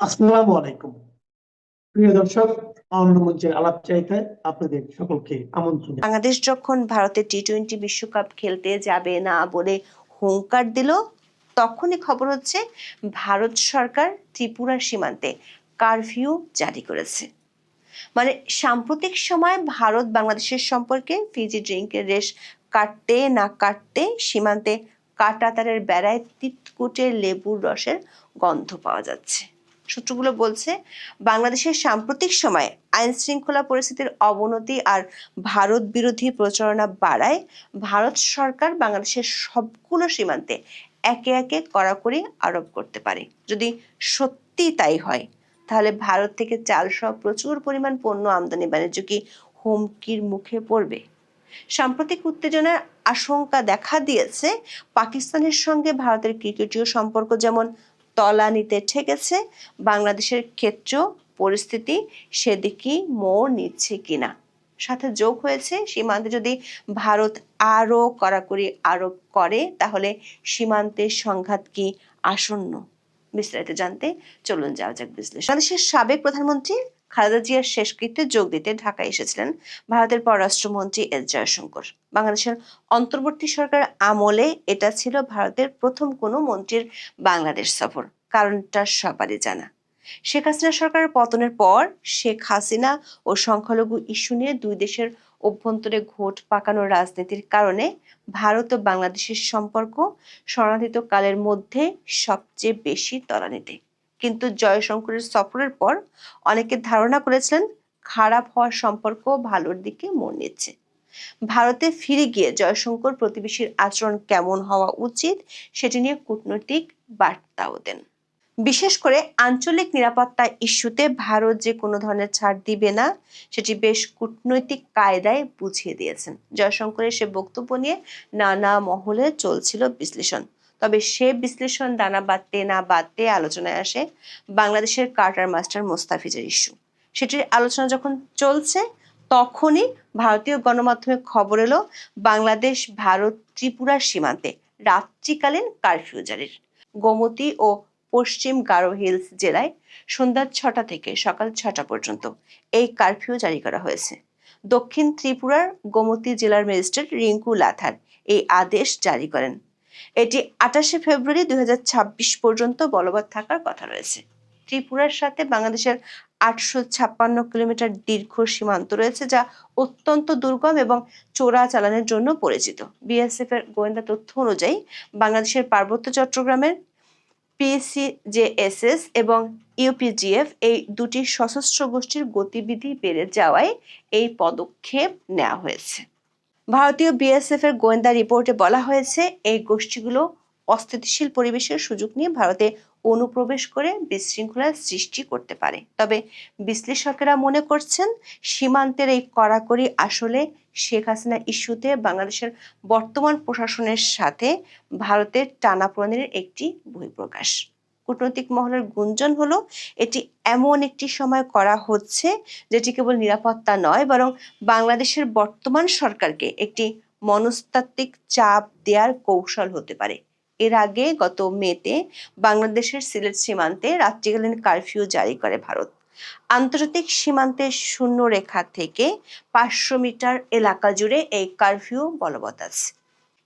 আসসালামু আলাইকুম। প্রিয় দর্শক, অন্য মঞ্চের আলাপচারিতায় আপনাদের সকলকে আমন্ত্রণ। বাংলাদেশ যখন ভারতের টি-20 বিশ্বকাপ খেলতে যাবে না বলে হুঙ্কার দিল, তখনই খবর হচ্ছে ভারত সরকার ত্রিপুরার সীমান্তে কারফিউ জারি করেছে। মানে সাম্প্রতিক সময় ভারত বাংলাদেশের সম্পর্কে ফিজি ড্রিঙ্কের রেশ কাটতে না কাটতে সীমান্তে কাঁটাতারের বেড়ায় তিতকুটে লেবুর রসের গন্ধ পাওয়া যাচ্ছে। সূত্রগুলো বলছে, বাংলাদেশের সাম্প্রতিক সময়ে আইন শৃঙ্খলা পরিস্থিতির অবনতি আর ভারত বিরোধী প্রচারণা বাড়ায় ভারত সরকার বাংলাদেশের সবগুলো সীমান্তে একে একে কড়াকড়ি আরোপ করতে পারে। যদি সত্যি তাই হয়, তাহলে ভারত থেকে চাল সহ প্রচুর পরিমাণ পণ্য আমদানি বাণিজ্য কি হুমকির মুখে পড়বে? সাম্প্রতিক উত্তেজনার আশঙ্কা দেখা দিয়েছে পাকিস্তানের সঙ্গে ভারতের ক্রিকেটীয় সম্পর্ক যেমন তলানিতে ঠেকেছে, বাংলাদেশের ক্ষেত্রেও পরিস্থিতি সেদিকেই মোড় নিচ্ছে কিনা। সাথে যোগ হয়েছে, সীমান্তে যদি ভারত আরো কড়াকড়ি আরোপ করে, তাহলে সীমান্তের সংঘাত কি আসন্ন? বিস্তারিত জানতে চলুন যাওয়া যাক বিশ্লেষণ। বাংলাদেশের সাবেক প্রধানমন্ত্রী খালেদা জিয়ার শেষকৃত্যে যোগ দিতে ঢাকায় এসেছিলেন ভারতের পররাষ্ট্রমন্ত্রী এস জয়শঙ্কর। বাংলাদেশের অন্তর্বর্তী সরকার আমলে এটা ছিল ভারতের প্রথম কোনো মন্ত্রীর বাংলাদেশ সফর। কারণটা সবারই জানা। শেখ হাসিনা সরকারের পতনের পর শেখ হাসিনা ও সংখ্যালঘু ইস্যু নিয়ে দুই দেশের অভ্যন্তরে ঘোট পাকানোর রাজনীতির কারণে ভারত ও বাংলাদেশের সম্পর্ক শরণার্থিত কালের মধ্যে সবচেয়ে বেশি তলানিতে। কিন্তু জয়শঙ্করের সফরের পর অনেকে ধারণা করেছিলেন খারাপ হওয়ার সম্পর্ক ভালোর দিকে মোড় নিচ্ছে। ভারতে ফিরে গিয়ে জয়শঙ্কর প্রতিবেশীর আচরণ কেমন হওয়া উচিত সেটি নিয়ে কূটনৈতিক বার্তাও দেন। বিশেষ করে আঞ্চলিক নিরাপত্তা ইস্যুতে ভারত যে কোনো ধরনের ছাড় দিবে না, সেটি বেশ কূটনৈতিক কায়দায় বুঝিয়ে দিয়েছেন। জয়শঙ্করের সে বক্তব্য নিয়ে নানা মহলে চলছিল বিশ্লেষণ। তবে সে বিশ্লেষণ দানা বাঁধতে না বাঁধতে আলোচনায় আসে বাংলাদেশের কার্টার মাস্টার মোস্তাফিজের ইস্যু। সেটির আলোচনা যখন চলছে, তখনই ভারতীয় গণমাধ্যমে খবর এলো বাংলাদেশ ভারত ত্রিপুরার সীমান্তে রাত্রিকালীন কারফিউ জারির। গোমতী ও পশ্চিম গারো হিলস জেলায় সন্ধ্যা 6টা থেকে সকাল 6টা পর্যন্ত এই কারফিউ জারি করা হয়েছে। দক্ষিণ ত্রিপুরার গোমতী জেলার ম্যাজিস্ট্রেট রিঙ্কু লাথার এই আদেশ জারি করেন। এটি 28শে ফেব্রুয়ারি 2026 পর্যন্ত বলবৎ থাকার কথা রয়েছে। ত্রিপুরার সাথে বাংলাদেশের 856 কিলোমিটার দীর্ঘ সীমান্ত রয়েছে, যা অত্যন্ত দুর্গম এবং চোরাচালানের জন্য পরিচিত। বিএসএফ এর গোয়েন্দা তথ্য অনুযায়ী বাংলাদেশের পার্বত্য চট্টগ্রামের পিসিজেএসএস এবং ইউপিজিএফ এই দুটি সশস্ত্র গোষ্ঠীর গতিবিধি বেড়ে যাওয়ায় এই পদক্ষেপ নেওয়া হয়েছে। ভারতীয় বিএসএফ এর গোয়েন্দা রিপোর্টে বলা হয়েছে, এই গোষ্ঠীগুলো অস্থিতিশীল পরিবেশের সুযোগ নিয়ে ভারতে অনুপ্রবেশ করে বিশৃঙ্খলার সৃষ্টি করতে পারে। তবে বিশ্লেষকেরা মনে করছেন, সীমান্তের এই কড়াকড়ি আসলে শেখ হাসিনা ইস্যুতে বাংলাদেশের বর্তমান প্রশাসনের সাথে ভারতের টানাপোড়েনের একটি বহিঃপ্রকাশ। কূটনৈতিক মহলের গুঞ্জন হলো, এটি এমন একটি সময় করা হচ্ছে যেটি কেবল নিরাপত্তা নয়, বরং বাংলাদেশের বর্তমান সরকারকে একটি মনস্তাত্ত্বিক চাপ দেওয়ার কৌশল হতে পারে। এর আগে গত মেতে বাংলাদেশের সিলেট সীমান্তে রাত্রিকালীন কারফিউ জারি করে ভারত। আন্তর্জাতিক সীমান্তের শূন্য রেখা থেকে 500 মিটার এলাকা জুড়ে এই কারফিউ বলবৎ আছে।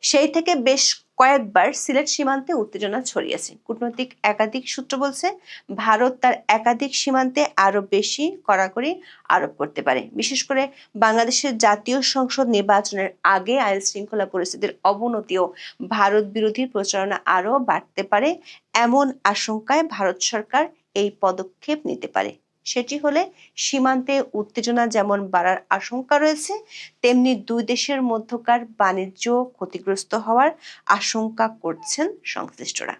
সেই থেকে বেশ কয়েকবার সিলেট সীমান্তে উত্তেজনা ছড়িয়েছে। কূটনৈতিক একাধিক সূত্র বলছে, ভারত তার একাধিক সীমান্তে আরো বেশি কড়াকড়ি আরোপ করতে পারে। বিশেষ করে বাংলাদেশের জাতীয় সংসদ নির্বাচনের আগে আইন শৃঙ্খলা পরিস্থিতির অবনতি ও ভারত বিরোধী প্রচারণা আরো বাড়তে পারে, এমন আশঙ্কায় ভারত সরকার এই পদক্ষেপ নিতে পারে। সেটি হলে সীমান্তে উত্তেজনা যেমন বাড়ার আশঙ্কা রয়েছে, তেমনি দুই দেশের মধ্যকার বাণিজ্য ক্ষতিগ্রস্ত হওয়ার আশঙ্কা করছেন সংশ্লিষ্টরা।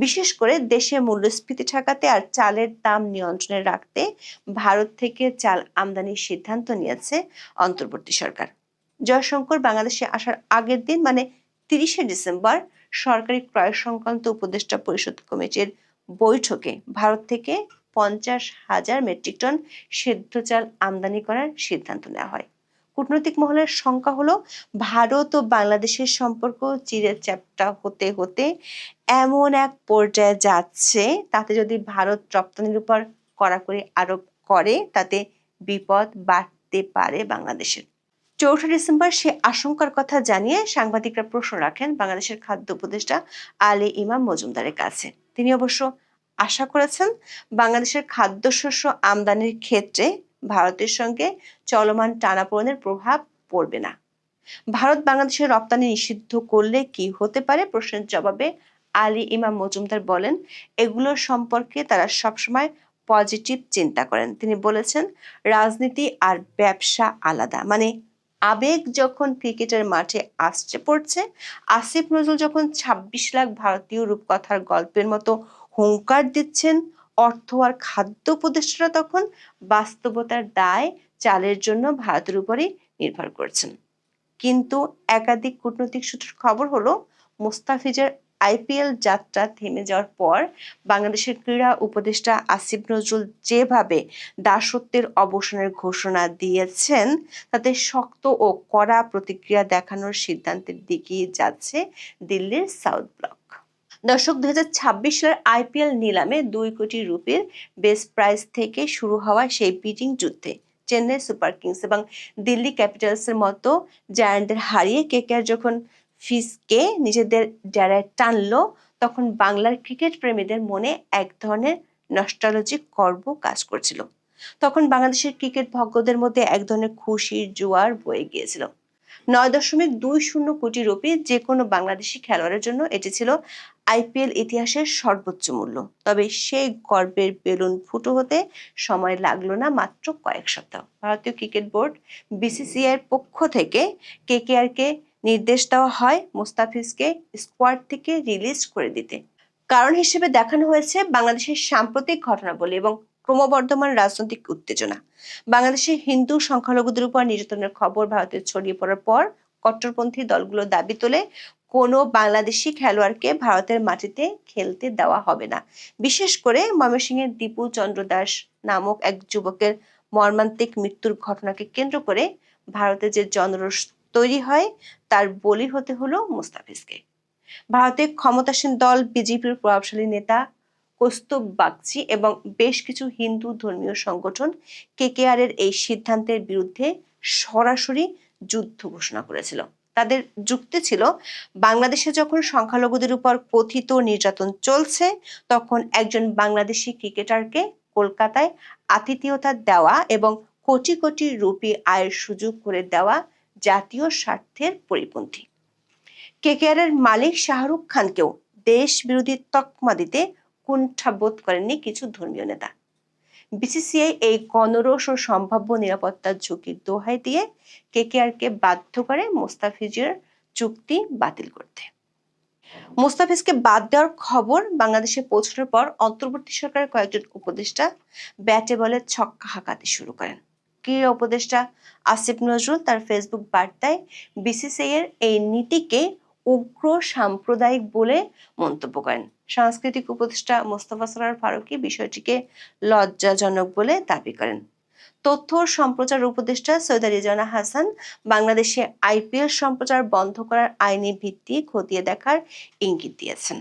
বিশেষ করে দেশে মূল্যস্ফীতি ঠেকাতে আর চালের দাম নিয়ন্ত্রণে রাখতে ভারত থেকে চাল আমদানির সিদ্ধান্ত নিয়েছে অন্তর্বর্তী সরকার। জয়শঙ্কর বাংলাদেশে আসার আগের দিন মানে 30শে ডিসেম্বর সরকারি ক্রয় সংক্রান্ত উপদেষ্টা পরিষদ কমিটির বৈঠকে ভারত থেকে 50,000 মেট্রিক টন সেদ্ধ চাল আমদানি করার সিদ্ধান্ত নেওয়া হয়। কূটনৈতিক মহলের শঙ্কা হলো ভারত ও বাংলাদেশের সম্পর্ক চিরে চ্যাপ্টা হতে হতে এমন এক পর্যায়ে যাচ্ছে, তাতে যদি ভারত রপ্তানির উপর কড়াকড়ি আরোপ করে তাতে বিপদ বাড়তে পারে বাংলাদেশের। ৪ঠা ডিসেম্বর সে আশঙ্কার কথা জানিয়ে সাংবাদিকরা প্রশ্ন রাখেন বাংলাদেশের খাদ্য উপদেষ্টা আলী ইমাম মজুমদারের কাছে। তিনি অবশ্য আশা করেছেন বাংলাদেশের খাদ্যশস্য আমদানির ক্ষেত্রে ভারতের সঙ্গে চলমান টানাপোড়েনের প্রভাব পড়বে না। ভারত বাংলাদেশের রপ্তানি নিষিদ্ধ করলে কি হতে পারে প্রশ্নের জবাবে আলী ইমাম মজুমদার বলেন, এগুলো সম্পর্কে তারা সবসময় পজিটিভ চিন্তা করেন। তিনি বলেছেন, রাজনীতি আর ব্যবসা আলাদা। মানে আবেগ যখন ক্রিকেটের মাঠে আসছে পড়ছে, আসিফ নজরুল যখন ২৬ লাখ ভারতীয় রূপকথার গল্পের মতো হুঙ্কার দিচ্ছেন, অর্থ আর খাদ্য উপদেষ্টারা তখন বাস্তবতার দায় চালের জন্য ভারতের উপরই নির্ভর করছেন। কিন্তু একাধিক কূটনৈতিক সূত্রের খবর হলো মুস্তাফিজের আইপিএল যাত্রা থেমে যাওয়ার পর বাংলাদেশের ক্রীড়া উপদেষ্টা আসিফ নজরুল যেভাবে দাসত্বের অবসানের ঘোষণা দিয়েছেন তাতে শক্ত ও কড়া প্রতিক্রিয়া দেখানোর সিদ্ধান্তের দিকে যাচ্ছে দিল্লির সাউথ ব্লক। দর্শক, 2026 সালের আইপিএল নিলামে 2 কোটি রুপির বেস প্রাইস থেকে শুরু হওয়া সেই বিডিং যুদ্ধে চেন্নাই সুপার কিংস এবং দিল্লি ক্যাপিটালসের মতো জায়ান্টদের হারিয়ে কেকেআর যখন ফিসকে নিজেদের ডেরায় টানলো, তখন বাংলার ক্রিকেট প্রেমীদের মনে এক ধরনের নস্টালজিক গর্ব কাজ করছিল। তখন বাংলাদেশের ক্রিকেট ভক্তদের মধ্যে এক ধরনের খুশির জোয়ার বয়ে গিয়েছিল। 9.20 কোটি রুপি যে কোনো বাংলাদেশি খেলোয়াড়ের জন্য এটি ছিল আইপিএল ইতিহাসের সর্বোচ্চ মূল্য। তবে সেই গর্বের বেলুন ফুটো হতে সময় লাগলো না, মাত্র কয়েক সপ্তাহ। ভারতীয় ক্রিকেট বোর্ড বিসিসিআই এর পক্ষ থেকে কেকেআর কে নির্দেশ দেওয়া হয় মুস্তাফিজকে স্কোয়াড থেকে রিলিজ করে দিতে। কারণ হিসেবে দেখানো হয়েছে বাংলাদেশের সাম্প্রতিক ঘটনাবলী এবং ক্রমবর্ধমান রাজনৈতিক উত্তেজনা। বাংলাদেশে হিন্দু সংখ্যালঘুদের উপর নির্যাতনের খবর ভারতে ছড়িয়ে পড়ার পর কট্টরপন্থী দলগুলো দাবি তোলে কোনো বাংলাদেশি খেলোয়াড়কে ভারতের মাটিতে খেলতে দেওয়া হবে না। বিশেষ করে ময়মনসিংহের দীপু চন্দ্র দাস নামক এক যুবকের মর্মান্তিক মৃত্যুর ঘটনাকে কেন্দ্র করে ভারতে যে জনরোষ তৈরি হয় তার বলি হতে হলো মুস্তাফিজকে। ভারতের ক্ষমতাসীন দল বিজেপির প্রভাবশালী নেতা কৌস্তুভ বাগচি এবং বেশ কিছু হিন্দু ধর্মীয় সংগঠন কেকেআর এর এই সিদ্ধান্তের বিরুদ্ধে সরাসরি যুদ্ধ ঘোষণা করেছিল। তাদের যুক্তি ছিল, বাংলাদেশে যখন সংখ্যালঘুদের উপর কথিত নির্যাতন চলছে তখন একজন বাংলাদেশি ক্রিকেটারকে কলকাতায় আতিথেয়তা দেওয়া এবং কোটি কোটি রুপি আয়ের সুযোগ করে দেওয়া জাতীয় স্বার্থের পরিপন্থী। কেকেআর এর মালিক শাহরুখ খানকেও দেশ বিরোধী তকমা দিতে কুণ্ঠাবোধ করেননি কিছু ধর্মীয় নেতা। বিসিসিআই এই গণরোষ ও সম্ভাব্য নিরাপত্তার ঝুঁকির দোহাই দিয়ে কেকেআর কে বাধ্য করে মুস্তাফিজের চুক্তি বাতিল করতে। মুস্তাফিজকে বাদ দেওয়ার খবর বাংলাদেশে পৌঁছানোর পর অন্তর্বর্তী সরকারের কয়েকজন উপদেষ্টা ব্যাটে বলে ছক্কা হাঁকাতে শুরু করেন। ক্রীড়া উপদেষ্টা আসিফ নজরুল তার ফেসবুক বার্তায় বিসিসিআই এর এই নীতিকে উগ্র সাম্প্রদায়িক বলে মন্তব্য করেন। সাংস্কৃতিক উপদেষ্টা মোস্তফা সরোয়ার ফারুকী বিষয়টিকে লজ্জাজনক বলে দাবি করেন। তথ্য ও সম্প্রচার উপদেষ্টা সৈয়দা রিজওয়ানা হাসান বাংলাদেশে আইপিএল সম্প্রচার বন্ধ করার আইনি ভিত্তি খতিয়ে দেখার ইঙ্গিত দিয়েছেন।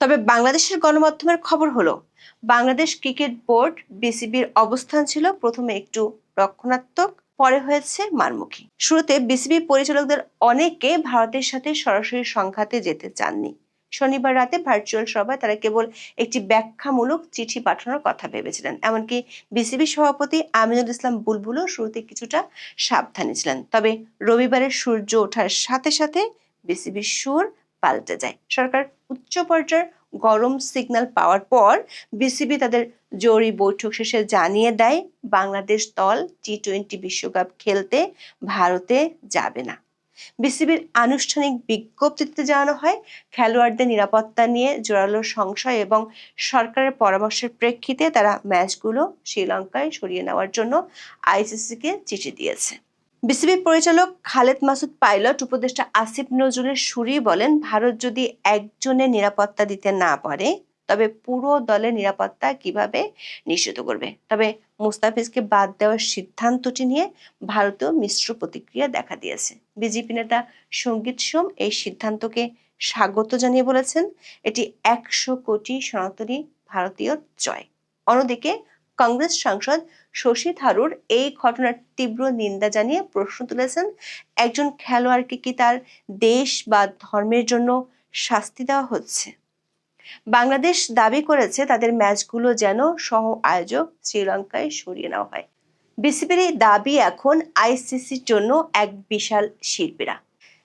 তবে বাংলাদেশের গণমাধ্যমের খবর হলো, বাংলাদেশ ক্রিকেট বোর্ড বিসিবির অবস্থান ছিল প্রথমে একটু রক্ষণাত্মক, পরে হয়েছে মারমুখী। শুরুতে বিসিবি পরিচালকদের অনেকে ভারতের সাথে সরাসরি সংঘাতে যেতে চাননি। শনিবার রাতে ভার্চুয়াল সভায় তারা কেবল একটি ব্যাখ্যামূলক চিঠি পাঠানোর কথা ভেবেছিলেন। এমনকি বিসিবি সভাপতি আমিনুল ইসলাম বুলবুলও শুরুতে কিছুটা সাবধানী ছিলেন। তবে রবিবারের সূর্য ওঠার সাথে সাথে বিসিবির সুর পাল্টে যায়। সরকার উচ্চ পর্যায়ের গরম সিগন্যাল পাওয়ার পর বিসিবি তাদের জরুরি বৈঠক শেষে জানিয়ে দেয় বাংলাদেশ দল টি-20 বিশ্বকাপ খেলতে ভারতে যাবে না। বিসিবির আনুষ্ঠানিক বিজ্ঞপ্তিতে জানানো হয়, খেলোয়াড়দের নিরাপত্তা নিয়ে জোরালো সংশয় এবং সরকারের পরামর্শের প্রেক্ষিতে তারা ম্যাচগুলো শ্রীলঙ্কায় সরিয়ে নেওয়ার জন্য আইসিসিকে চিঠি দিয়েছে। বিসিবি পরিচালক খালেদ মাসুদ পাইলট উপদেষ্টা আসিফ নজরুলের সুরেই বলেন, ভারত যদি একজনের নিরাপত্তা দিতে না পারে তবে পুরো দলের নিরাপত্তা কিভাবে নিশ্চিত করবে? তবে মুস্তাফিজকে বাদ দেওয়ার সিদ্ধান্তটি নিয়ে ভারতেও মিশ্র প্রতিক্রিয়া দেখা দিয়েছে। বিজেপি নেতা সঙ্গীত সোম এই সিদ্ধান্তকে স্বাগত জানিয়ে বলেছেন, এটি 100 কোটি সনাতনী ভারতীয় জয়। অন্যদিকে কংগ্রেস সাংসদ শশী থারুর এই ঘটনার তীব্র নিন্দা জানিয়ে প্রশ্ন তুলেছেন, একজন খেলোয়াড়কে কি তার দেশ বা ধর্মের জন্য শাস্তি দেওয়া হচ্ছে? বাংলাদেশ দাবি করেছে তাদের ম্যাচগুলো যেন সহ আয়োজক শ্রীলঙ্কায় সরিয়ে নেওয়া হয়। বিসিবির এই দাবি এখন আইসিসির জন্য এক বিশাল শিরপীড়া।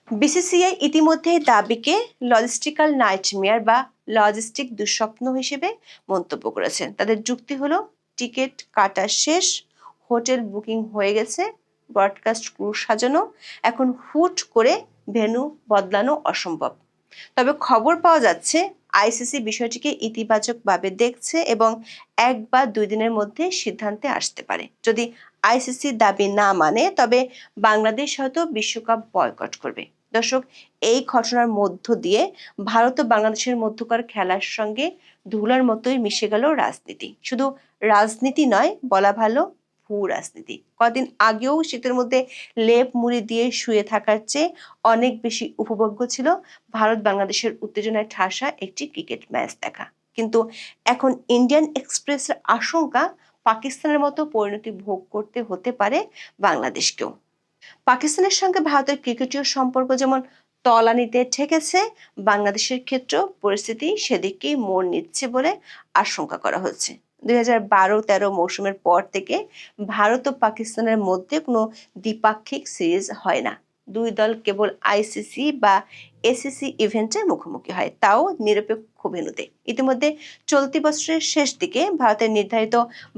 বিসিসিআই ইতিমধ্যে দাবিকে লজিস্টিক্যাল নাইটমেয়ার বা লজিস্টিক দুঃস্বপ্ন হিসেবে মন্তব্য করেছেন। তাদের যুক্তি হলো, টিকিট কাটা শেষ, হোটেল বুকিং হয়ে গেছে, ব্রডকাস্ট ক্রু সাজানো, এখন হুট করে ভেন্যু বদলানো অসম্ভব। তবে খবর পাওয়া যাচ্ছে আইসিসি বিষয়টিকে ইতিবাচকভাবে দেখছে এবং 1 বা 2 দিনের মধ্যে সিদ্ধান্তে আসতে পারে। যদি আইসিসি দাবি না মানে তবে বাংলাদেশ হয়তো বিশ্বকাপ বয়কট করবে। দর্শক, এই ঘটনার মধ্য দিয়ে ভারত ও বাংলাদেশের মধ্যকার খেলার সঙ্গে ধুলার মতোই মিশে গেল রাজনীতি। শুধু রাজনীতি নয়, বলা ভালো ভূ রাজনীতি। কদিন আগেও শীতের মধ্যে লেপ মুড়ি দিয়ে শুয়ে থাকার চেয়ে অনেক বেশি উপভোগ্য ছিল ভারত বাংলাদেশের উত্তেজনায় ঠাসা একটি ক্রিকেট ম্যাচ দেখা। কিন্তু এখন ইন্ডিয়ান এক্সপ্রেসের আশঙ্কা পাকিস্তানের মতো পরিণতি ভোগ করতে হতে পারে বাংলাদেশকেও। পাকিস্তানের সঙ্গে ভারতের ক্রিকেটীয় সম্পর্ক যেমন তলানিতে ঠেকেছে, বাংলাদেশের ক্ষেত্রেও পরিস্থিতি সেদিকেই মোড় নিচ্ছে বলে আশঙ্কা করা হচ্ছে। 2012-13 মৌসুমের পর থেকে ভারত ও পাকিস্তানের মধ্যে কোনো দ্বিপাক্ষিক সিরিজ হয় না। দুই দল কেবল আইসিসি বা এসিসি ইভেন্টে মুখোমুখি হয়, তাও নিরপেক্ষ ভেন্যুতে। ইতিমধ্যে চলতি বছরের শেষ দিকে ভারতের নির্ধারিত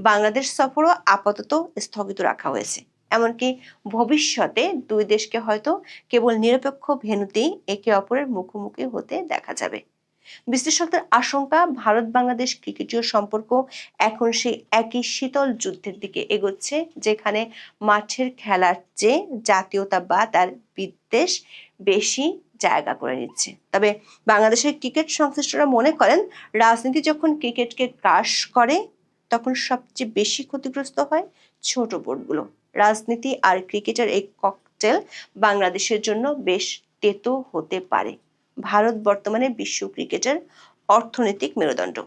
বাংলাদেশ সফরও আপাতত স্থগিত রাখা হয়েছে। এমনকি ভবিষ্যতে দুই দেশকে হয়তো কেবল নিরপেক্ষ ভেন্যুতেই একে অপরের মুখোমুখি হতে দেখা যাবে। বিশ্লেষকদের আশঙ্কা, ভারত বাংলাদেশ ক্রিকেটীয় সম্পর্ক এখন সেই একই শীতল যুদ্ধের দিকে এগোচ্ছে, যেখানে মাঠের খেলার চেয়ে জাতীয়তাবাদ আর বিদ্বেষ বেশি জায়গা করে নিচ্ছে। তবে বাংলাদেশের ক্রিকেট সংশ্লিষ্টরা মনে করেন, রাজনীতি যখন ক্রিকেটকে গ্রাস করে তখন সবচেয়ে বেশি ক্ষতিগ্রস্ত হয় ছোট বোর্ডগুলো। রাজনীতি আর ক্রিকেটের এই ককটেল বাংলাদেশের জন্য বেশ তেতো হতে পারে। ভারত বর্তমানে বিশ্ব ক্রিকেটের অর্থনৈতিক মেরুদণ্ড।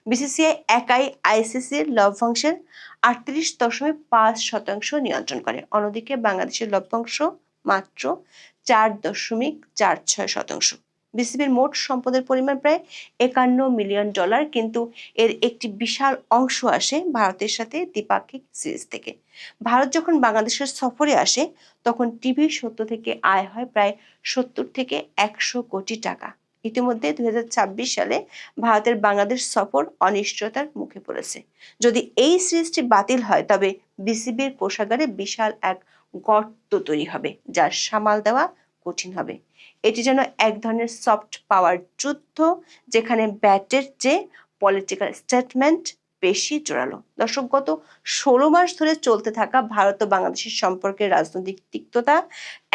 বিসিসিআই একাই আইসিসির লভ্যাংশের 38.5% নিয়ন্ত্রণ করে। অন্যদিকে বাংলাদেশের লভ্যাংশ মাত্র 4.46%। বিসিবির মোট সম্পদের পরিমাণ প্রায় $51 মিলিয়ন, কিন্তু এর একটি বিশাল অংশ আসে ভারতের সাথে দ্বিপাক্ষিক সিরিজ থেকে। ভারত যখন বাংলাদেশের সফরে আসে তখন টিভি সত্য থেকে আয় হয় প্রায় 70 থেকে 100 কোটি টাকা। ইতিমধ্যে 2026 সালে ভারতের বাংলাদেশ সফর অনিশ্চয়তার মুখে পড়েছে। যদি এই সিরিজটি বাতিল হয় তবে বিসিবির কোষাগারে বিশাল এক গর্ত তৈরি হবে, যা সামাল দেওয়া কঠিন হবে। এটি যেন এক ধরনের সফট পাওয়ার যুদ্ধ, যেখানে ব্যাটের চেয়ে পলিটিক্যাল স্টেটমেন্ট বেশি জোরালো। দর্শক, গত 16 মাস ধরে চলতে থাকা ভারত ও বাংলাদেশের সম্পর্কের রাজনৈতিক তিক্ততা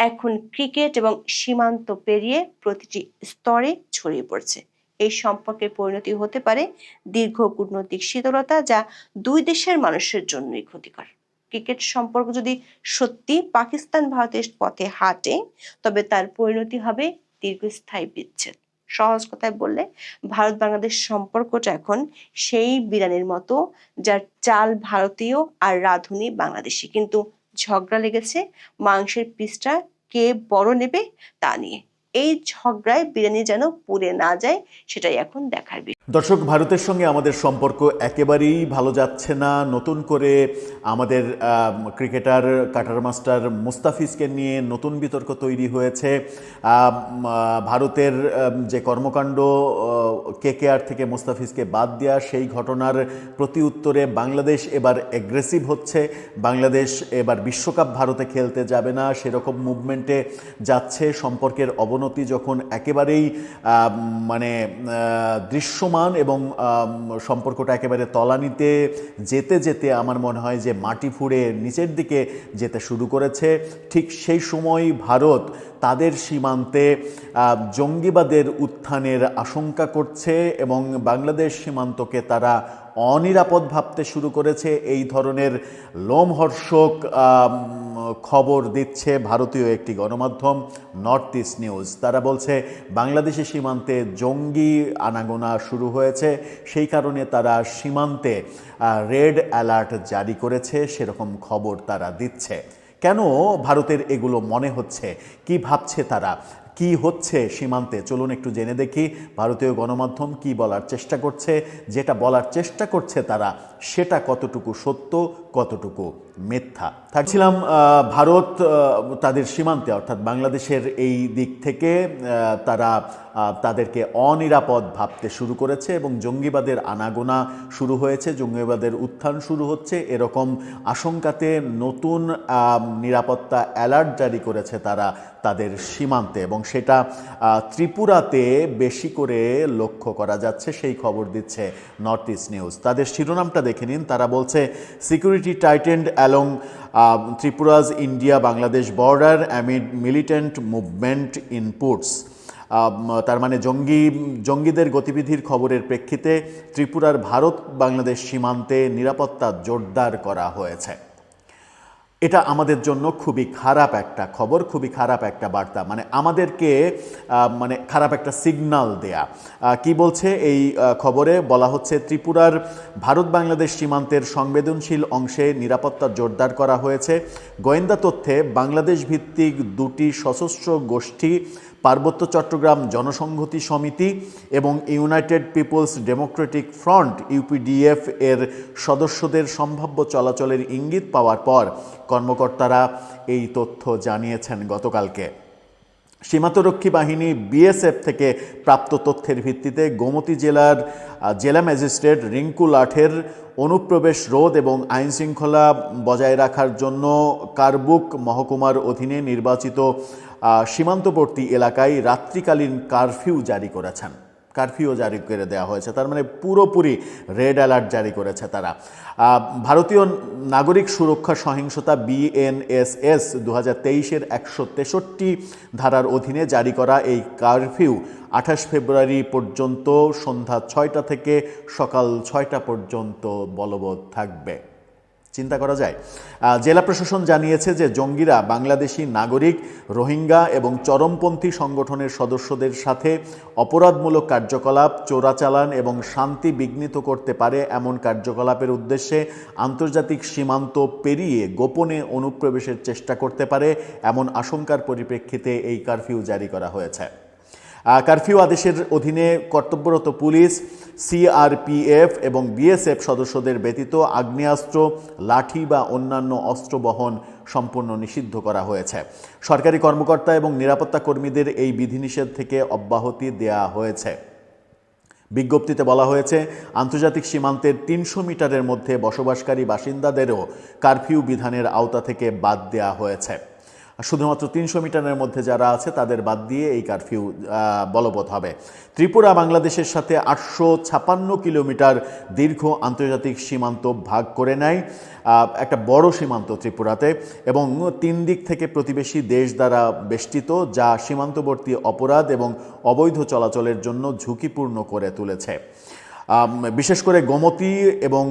এখন ক্রিকেট এবং সীমান্ত পেরিয়ে প্রতিটি স্তরে ছড়িয়ে পড়ছে। এই সম্পর্কের পরিণতি হতে পারে দীর্ঘ কূটনৈতিক শীতলতা, যা দুই দেশের মানুষের জন্যই ক্ষতিকর। ক্রিকেট সম্পর্ক যদি সত্যি পাকিস্তান ভারতের পথে হাঁটে তবে তার পরিণতি হবে দীর্ঘস্থায়ী বিচ্ছেদ। সহজ কথায় বললে, ভারত বাংলাদেশ সম্পর্কটা এখন সেই বিরিয়ানির মতো, যার চাল ভারতীয় আর রাঁধুনি বাংলাদেশি, কিন্তু ঝগড়া লেগেছে মাংসের পিসটা কে বড় নেবে তা নিয়ে। এই ঝগড়ায় বিরিয়ানি যেন পুড়ে না যায়, সেটাই এখন দেখার বিষয়। দর্শক, ভারতের সঙ্গে আমাদের সম্পর্ক একেবারেই ভালো যাচ্ছে না। নতুন করে আমাদের ক্রিকেটার কাটার মাস্টার মুস্তাফিজকে নিয়ে নতুন বিতর্ক তৈরি হয়েছে। ভারতের যে কর্মকাণ্ড, কেকেআর থেকে মুস্তাফিজকে বাদ দেওয়া, সেই ঘটনার প্রতি উত্তরে বাংলাদেশ এবার অ্যাগ্রেসিভ হচ্ছে। বাংলাদেশ এবার বিশ্বকাপ ভারতে খেলতে যাবে না, সেরকম মুভমেন্টে যাচ্ছে। সম্পর্কের অবনতি যখন একেবারেই দৃশ্যমান ভাসমান এবং সম্পর্কটা একেবারে তলানিতে যেতে যেতে আমার মনে হয় যে মাটি ফুঁড়ে নিচের দিকে যেতে শুরু করেছে। ঠিক সেই সময় ভারত তাদের সীমান্তে জঙ্গিবাদের উত্থানের আশঙ্কা করছে এবং বাংলাদেশ সীমান্তকে তারা অনিরাপদ ভাবতে শুরু করেছে। এই ধরনের লোমহর্ষক খবর দিচ্ছে ভারতীয় একটি গণমাধ্যম নর্থ ইস্ট নিউজ। তারা বলছে বাংলাদেশি সীমান্তে জঙ্গি আনাগোনা শুরু হয়েছে, সেই কারণে তারা সীমান্তে রেড অ্যালার্ট জারি করেছে, সেরকম খবর তারা দিচ্ছে। কেন ভারতের এগুলো মনে হচ্ছে? কি ভাবছে তারা? কি হচ্ছে সীমান্তে? চলুন একটু জেনে দেখি ভারতীয় গণমাধ্যম কি বলার চেষ্টা করছে। যেটা বলার চেষ্টা করছে তারা, সেটা কতটুকু সত্য, কতটুকু মিথ্যা। থাকছিলাম ভারত তাদের সীমান্তে অর্থাৎ বাংলাদেশের এই দিক থেকে তারা তাদেরকে অনিরাপদ ভাবতে শুরু করেছে এবং জঙ্গিবাদের আনাগোনা শুরু হয়েছে, জঙ্গিবাদের উত্থান শুরু হচ্ছে, এরকম আশঙ্কাতে নতুন নিরাপত্তা অ্যালার্ট জারি করেছে তারা তাদের সীমান্তে এবং সেটা ত্রিপুরাতে বেশি করে লক্ষ্য করা যাচ্ছে, সেই খবর দিচ্ছে নর্থ ইস্ট নিউজ। তাদের শিরোনামটা দেখে নিন। তারা বলছে security tightened along Tripura's India Bangladesh border amid militant movement inputs. তার মানে জঙ্গিদের গতিবিধির খবরের প্রেক্ষিতে ত্রিপুরার ভারত বাংলাদেশ সীমান্তে নিরাপত্তা জোরদার করা হয়েছে। এটা আমাদের জন্য খুবই খারাপ একটা খবর, খুবই খারাপ একটা বার্তা, মানে আমাদেরকে মানে খারাপ একটা সিগন্যাল দেয়া। কি বলছে এই খবরে? বলা হচ্ছে ত্রিপুরার ভারত বাংলাদেশ সীমান্তের সংবেদনশীল অংশে নিরাপত্তা জোরদার করা হয়েছে। গোয়েন্দা তথ্যে বাংলাদেশ ভিত্তিক দুটি সশস্ত্র গোষ্ঠী পার্বত্য চট্টগ্রাম জনসংহতি সমিতি এবং united people's democratic front UPDF এর সদস্যদের সম্ভাব্য চলাচলের ইঙ্গিত পাওয়ার পর কর্মকর্তারা এই তথ্য জানিয়েছেন গতকালকে। সীমান্তরক্ষী বাহিনী বিএসএফ থেকে প্রাপ্ত তথ্যের ভিত্তিতে গোমতী জেলার জেলা ম্যাজিস্ট্রেট রিঙ্কু লাঠের অনুপ্রবেশ রোধ এবং আইনশৃঙ্খলা বজায় রাখার জন্য কারবুক মহকুমার অধীনে নির্বাচিত সীমান্তবর্তী এলাকায় রাত্রিকালীন কারফিউ জারি করেছেন। কারফিউ জারি করে দেওয়া হয়েছে, তার মানে পুরোপুরি রেড অ্যালার্ট জারি করেছে তারা। ভারতীয় নাগরিক সুরক্ষা সহিংসতা বিএনএসএস 2023-এর 163 ধারার অধীনে জারি করা এই কারফিউ 28 ফেব্রুয়ারি পর্যন্ত সন্ধ্যা 6টা থেকে সকাল 6টা পর্যন্ত বলবৎ থাকবে। চিন্তা করা যায়। জেলা প্রশাসন জানিয়েছে যে জঙ্গিরা বাংলাদেশি নাগরিক, রোহিঙ্গা এবং চরমপন্থী সংগঠনের সদস্যদের সাথে অপরাধমূলক কার্যকলাপ, চোরাচালান এবং শান্তি বিঘ্নিত করতে পারে এমন কার্যকলাপের উদ্দেশ্যে আন্তর্জাতিক সীমান্ত পেরিয়ে গোপনে অনুপ্রবেশের চেষ্টা করতে পারে এমন আশঙ্কার পরিপ্রেক্ষিতে এই কারফিউ জারি করা হয়েছে। কারফিউ আদেশের অধীনে কর্তব্যরত পুলিশ, সিআরপিএফ এবং বিএসএফ সদস্যদের ব্যতীত আগ্নেয়াস্ত্র, লাঠি বা অন্যান্য অস্ত্র বহন সম্পূর্ণ নিষিদ্ধ করা হয়েছে। সরকারি কর্মকর্তা এবং নিরাপত্তা কর্মীদের এই বিধিনিষেধ থেকে অব্যাহতি দেওয়া হয়েছে। বিজ্ঞপ্তিতে বলা হয়েছে আন্তর্জাতিক সীমান্তের 300 মিটারের মধ্যে বসবাসকারী বাসিন্দাদেরও কারফিউ বিধানের আওতা থেকে বাদ দেওয়া হয়েছে। শুধুমাত্র 300 মিটারের মধ্যে যারা আছে তাদের বাদ দিয়ে এই কারফিউ বলবৎ হবে। ত্রিপুরা বাংলাদেশের সাথে 856 কিলোমিটার দীর্ঘ আন্তর্জাতিক সীমান্ত ভাগ করে নেয়, একটা বড় সীমান্ত ত্রিপুরাতে, এবং 3 দিক থেকে প্রতিবেশী দেশ দ্বারা বেষ্টিত, যা সীমান্তবর্তী অপরাধ এবং অবৈধ চলাচলের জন্য ঝুঁকিপূর্ণ করে তুলেছে। বিশেষ করে গোমতী এবং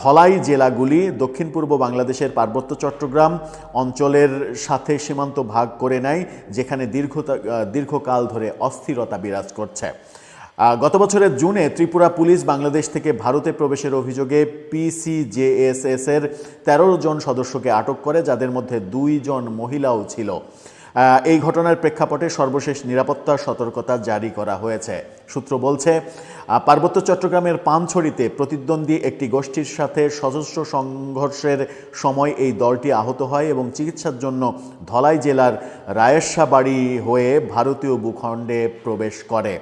ধলাই জেলাগুলি দক্ষিণ পূর্ব বাংলাদেশের পার্বত্য চট্টগ্রাম অঞ্চলের সাথে সীমান্ত ভাগ করে নেয়, যেখানে দীর্ঘকাল ধরে অস্থিরতা বিরাজ করছে। গত বছরের জুনে ত্রিপুরা পুলিশ বাংলাদেশ থেকে ভারতে প্রবেশের অভিযোগে পিসিজেএসএস এর 13 জন সদস্যকে আটক করে, যাদের মধ্যে 2 জন মহিলাও ছিল। এই ঘটনার প্রেক্ষাপটে সর্বশেষ নিরাপত্তা সতর্কতা জারি করা হয়েছে। সূত্র বলছে পার্বত্য চট্টগ্রামের পানছড়িতে প্রতিদ্বন্দ্বী একটি গোষ্ঠীর সাথে সশস্ত্র সংঘর্ষের সময় এই দলটি আহত হয় এবং চিকিৎসার জন্য ধলাই জেলার রায়েশাবাড়ি হয়ে ভারতীয় ভূখণ্ডে প্রবেশ করে।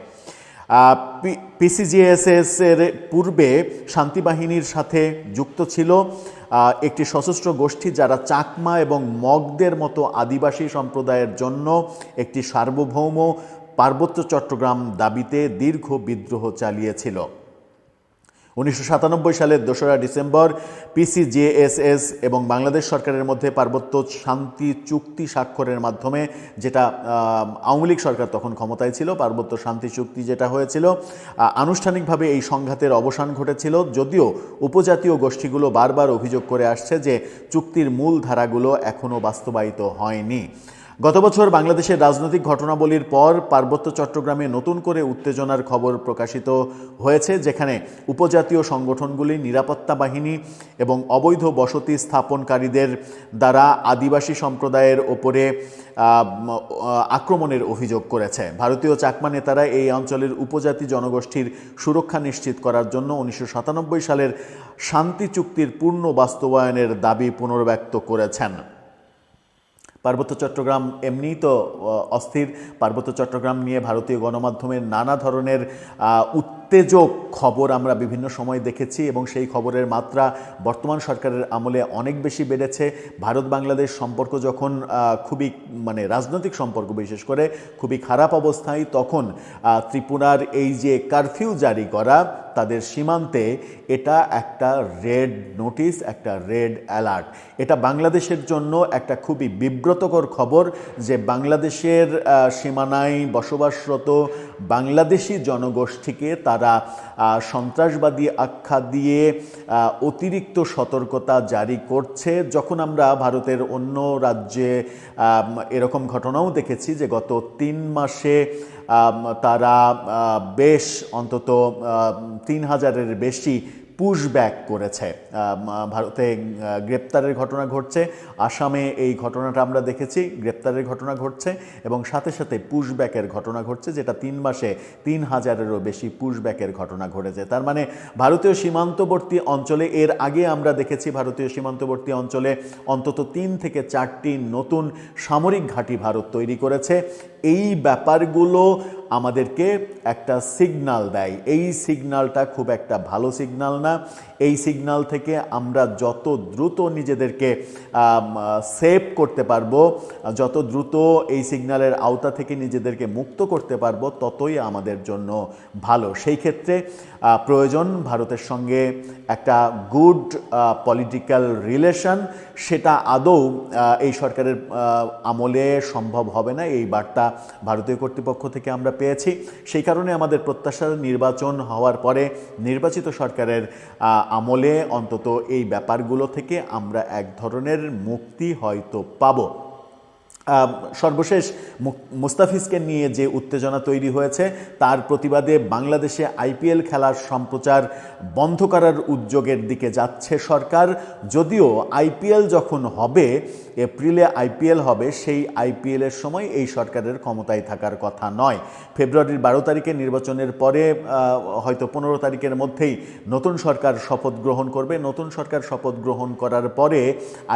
পিসিজিএসএস এর পূর্বে শান্তিবাহিনীর সাথে যুক্ত ছিল একটি সশস্ত্র গোষ্ঠী, যারা চাকমা এবং মগদের মতো আদিবাসী সম্প্রদায়ের জন্য একটি সার্বভৌম পার্বত্য চট্টগ্রাম দাবিতে দীর্ঘ বিদ্রোহ চালিয়েছিল। 1997 সালের 2রা ডিসেম্বর পিসিজেএসএস এবং বাংলাদেশ সরকারের মধ্যে পার্বত্য শান্তি চুক্তি স্বাক্ষরের মাধ্যমে, যেটা আওয়ামী লীগ সরকার তখন ক্ষমতায় ছিল, পার্বত্য শান্তি চুক্তি যেটা হয়েছিল, আনুষ্ঠানিকভাবে এই সংঘাতের অবসান ঘটেছিল। যদিও উপজাতীয় গোষ্ঠীগুলো বারবার অভিযোগ করে আসছে যে চুক্তির মূল ধারাগুলো এখনও বাস্তবায়িত হয়নি। গত বছর বাংলাদেশের রাজনৈতিক ঘটনাবলীর পর পার্বত্য চট্টগ্রামে নতুন করে উত্তেজনার খবর প্রকাশিত হয়েছে, যেখানে উপজাতীয় সংগঠনগুলি নিরাপত্তা বাহিনী এবং অবৈধ বসতি স্থাপনকারীদের দ্বারা আদিবাসী সম্প্রদায়ের ওপরে আক্রমণের অভিযোগ করেছে। ভারতীয় চাকমা নেতারা এই অঞ্চলের উপজাতি জনগোষ্ঠীর সুরক্ষা নিশ্চিত করার জন্য 1997 সালের শান্তি চুক্তির পূর্ণ বাস্তবায়নের দাবি পুনর্ব্যক্ত করেছেন। পার্বত্য চট্টগ্রাম এমনিই তো অস্থির। পার্বত্য চট্টগ্রাম নিয়ে ভারতীয় গণমাধ্যমের নানা ধরনের উত্তেজক খবর আমরা বিভিন্ন সময় দেখেছি এবং সেই খবরের মাত্রা বর্তমান সরকারের আমলে অনেক বেশি বেড়েছে। ভারত বাংলাদেশ সম্পর্ক যখন খুবই রাজনৈতিক সম্পর্ক বিশেষ করে খুবই খারাপ অবস্থায়, তখন ত্রিপুরার এই যে কারফিউ জারি করা তাদের সীমান্তে, এটা একটা রেড নোটিশ, একটা রেড অ্যালার্ট। এটা বাংলাদেশের জন্য একটা খুবই বিব্রতকর খবর যে বাংলাদেশের সীমানায় বসবাসরত বাংলাদেশি জনগোষ্ঠীকে তারা সন্ত্রাসবাদী আখ্যা দিয়ে অতিরিক্ত সতর্কতা জারি করছে। যখন আমরা ভারতের অন্য রাজ্যে এরকম ঘটনাও দেখেছি যে গত 3 মাসে তারা বেশ অন্তত 3000-এর বেশি পুশব্যাক করেছে। ভারতে গ্রেপ্তারের ঘটনা ঘটছে, আসামে এই ঘটনাটা আমরা দেখেছি, গ্রেপ্তারের ঘটনা ঘটছে এবং সাথে সাথে পুশব্যাকের ঘটনা ঘটছে, যেটা 3 মাসে 3000-এরও বেশি পুশব্যাকের ঘটনা ঘটেছে। তার মানে ভারতীয় সীমান্তবর্তী অঞ্চলে, এর আগে আমরা দেখেছি ভারতীয় সীমান্তবর্তী অঞ্চলে অন্তত 3 থেকে 4টি নতুন সামরিক ঘাঁটি ভারত তৈরি করেছে। এই ব্যাপারগুলো আমাদেরকে একটা সিগন্যাল দেয়। এই সিগন্যালটা খুব একটা ভালো সিগন্যাল না। এই সিগন্যাল থেকে আমরা যত দ্রুত নিজেদেরকে সেভ করতে পারবো, যত দ্রুত এই সিগন্যালের আওতা থেকে নিজেদেরকে মুক্ত করতে পারবো, ততই আমাদের জন্য ভালো। সেই ক্ষেত্রে প্রয়োজন ভারতের সঙ্গে একটা গুড পলিটিক্যাল রিলেশন। সেটা আদৌ এই সরকারের আমলে সম্ভব হবে না, এই বার্তা ভারতীয় কর্তৃপক্ষ থেকে আমরা পেয়েছি। সেই কারণে আমাদের প্রত্যাশা নির্বাচন হওয়ার পরে নির্বাচিত সরকারের আমলে অন্তত এই ব্যাপারগুলো থেকে আমরা এক ধরনের মুক্তি হয়তো পাবো। সর্বশেষ মুস্তাফিজকে নিয়ে যে উত্তেজনা তৈরি হয়েছে, তার প্রতিবাদে বাংলাদেশে আইপিএল খেলার সম্প্রচার বন্ধ করার উদ্যোগের দিকে যাচ্ছে সরকার। যদিও আইপিএল যখন হবে, এপ্রিলে আইপিএল হবে, সেই আইপিএলের সময় এই সরকারের ক্ষমতায় থাকার কথা নয়। ফেব্রুয়ারির 12 তারিখে নির্বাচনের পরে হয়তো 15 তারিখের মধ্যেই নতুন সরকার শপথ গ্রহণ করবে। নতুন সরকার শপথ গ্রহণ করার পরে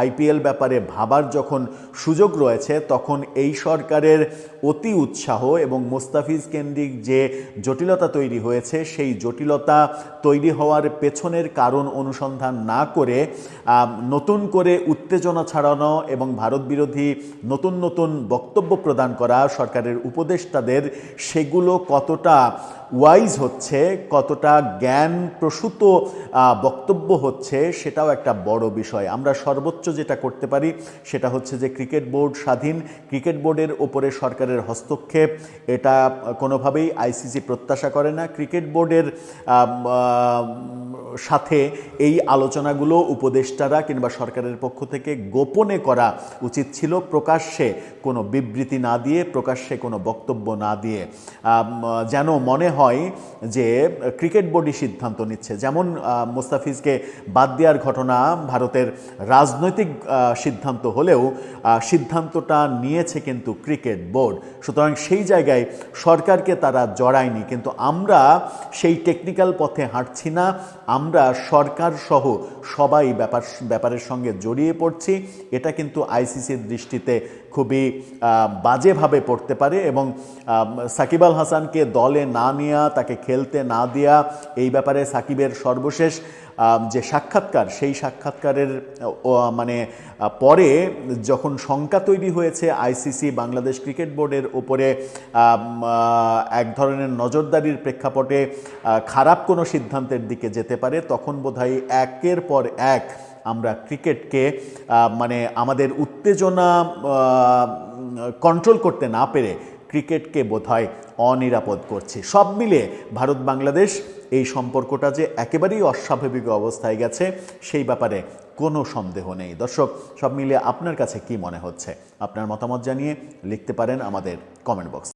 আইপিএল ব্যাপারে ভাবার যখন সুযোগ রয়েছে, তখন এই সরকারের অতি উৎসাহ এবং মুস্তাফিজ কেন্দ্রিক যে জটিলতা তৈরি হয়েছে, সেই জটিলতা তৈরি হওয়ার পেছনের কারণ অনুসন্ধান না করে নতুন করে উত্তেজনা ছড়ানো এবং ভারত বিরোধী নতুন নতুন বক্তব্য প্রদান করা সরকারের উপদেষ্টাদের, সেগুলো কতটা ওয়াইজ হচ্ছে, কতটা জ্ঞান প্রসূত বক্তব্য হচ্ছে, সেটাও একটা বড় বিষয়। আমরা সর্বোচ্চ যেটা করতে পারি সেটা হচ্ছে যে ক্রিকেট বোর্ড স্বাধীন, ক্রিকেট বোর্ডের ওপরে সরকারের হস্তক্ষেপ এটা কোনোভাবেই আইসিসি প্রত্যাশা করে না। ক্রিকেট বোর্ডের সাথে এই আলোচনাগুলো উপদেষ্টারা কিংবা সরকারের পক্ষ থেকে গোপনে করা উচিত ছিল, প্রকাশ্যে কোনো বিবৃতি না দিয়ে, প্রকাশ্যে কোনো বক্তব্য না দিয়ে। যেন মনে হয় যে ক্রিকেট বোর্ডই সিদ্ধান্ত নিচ্ছে। যেমন মুস্তাফিজকে বাদ দেওয়ার ঘটনা ভারতের রাজনৈতিক সিদ্ধান্ত হলেও সিদ্ধান্তটা নিয়েছে কিন্তু ক্রিকেট বোর্ড। সুতরাং সেই জায়গায় সরকারকে তারা জড়ায়নি। কিন্তু আমরা সেই টেকনিক্যাল পথে হাঁটছি না, আমরা সরকার সহ সবাই ব্যাপারের সঙ্গে জড়িয়ে পড়ছি। এটা কিন্তু আইসিসির দৃষ্টিতে খুবই বাজেভাবে পড়তে পারে এবং সাকিব আল হাসানকে দলে না নিয়ে নেওয়া, তাকে খেলতে না দেয়া, এই ব্যাপারে সাকিবের সর্বশেষ যে সাক্ষাৎকার, সেই সাক্ষাৎকারের মানে পরে যখন শঙ্কা তৈরি হয়েছে আইসিসি বাংলাদেশ ক্রিকেট বোর্ডের উপরে এক ধরনের নজরদারির প্রেক্ষাপটে খারাপ কোনো সিদ্ধান্তের দিকে যেতে পারে, তখন বোধহয় একের পর এক আমরা ক্রিকেটকে মানে আমাদের উত্তেজনা কন্ট্রোল করতে না পেরে ক্রিকেটকে বোধহয় অনিরাপদ করছি। সব মিলে ভারত বাংলাদেশ এই সম্পর্কটা যে একেবারেই অস্বাভাবিক অবস্থায় গেছে, সেই ব্যাপারে কোনো সন্দেহ নেই। দর্শক, সব মিলিয়ে আপনার কাছে কি মনে হচ্ছে? আপনার মতামত জানিয়ে লিখতে পারেন আমাদের কমেন্ট বক্স।